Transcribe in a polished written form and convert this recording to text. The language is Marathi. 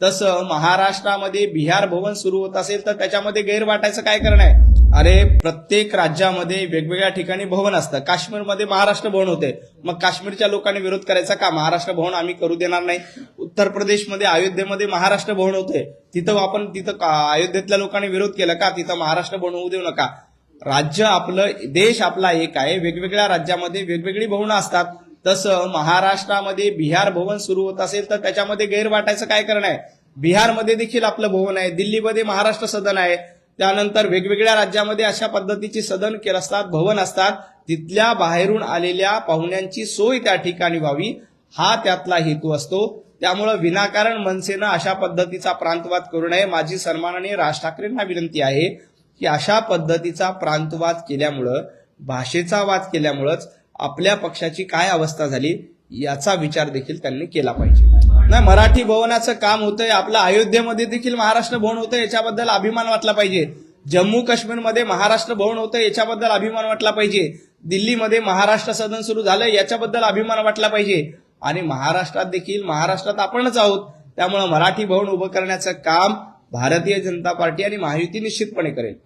तसं महाराष्ट्रामध्ये बिहार भवन सुरू होत असेल तर त्याच्यामध्ये गैर वाटायचं काय कारण आहे? अरे प्रत्येक राज्यामध्ये वेगवेगळ्या ठिकाणी भवन असतं. काश्मीरमध्ये महाराष्ट्र भवन होते, मग काश्मीरच्या लोकांनी विरोध करायचा का? महाराष्ट्र भवन आम्ही करू देणार नाही. उत्तर प्रदेशमध्ये अयोध्येमध्ये महाराष्ट्र भवन होते, तिथं अयोध्येतल्या लोकांनी विरोध केला का? तिथं महाराष्ट्र भवन होऊ देऊ नका. राज्य आपलं, देश आपला एक आहे, वेगवेगळ्या राज्यामध्ये वेगवेगळी भवनं असतात. तसं महाराष्ट्रामध्ये बिहार भवन सुरू होत असेल तर त्याच्यामध्ये गैर वाटायचं काय कारण आहे? बिहारमध्ये देखील आपलं भवन आहे, दिल्लीमध्ये महाराष्ट्र सदन आहे, त्यानंतर वेगवेगळ्या राज्यामध्ये अशा पद्धतीची सदन केलं असतात, भवन असतात. तिथल्या बाहेरून आलेल्या पाहुण्यांची सोय त्या ठिकाणी व्हावी, हा त्यातला हेतू असतो. त्यामुळं विनाकारण मनसेनं अशा पद्धतीचा प्रांतवाद करू नये. माझी सन्माननीय राज ठाकरेंना विनंती आहे की अशा पद्धतीचा प्रांतवाद केल्यामुळं, भाषेचा वाद केल्यामुळंच आपल्या पक्षाची काय अवस्था झाली याचा विचार देखील त्यांनी केला पाहिजे. नाही, मराठी भवनाचं काम होतंय, आपलं अयोध्येमध्ये देखील महाराष्ट्र भवन होतं, याच्याबद्दल अभिमान वाटला पाहिजे. जम्मू काश्मीरमध्ये महाराष्ट्र भवन होतं, याच्याबद्दल अभिमान वाटला पाहिजे. दिल्लीमध्ये महाराष्ट्र सदन सुरू झालं, याच्याबद्दल अभिमान वाटला पाहिजे. आणि महाराष्ट्रात देखील, महाराष्ट्रात आपणच आहोत, त्यामुळे मराठी भवन उभं करण्याचं काम भारतीय जनता पार्टी आणि महायुती निश्चितपणे करेल.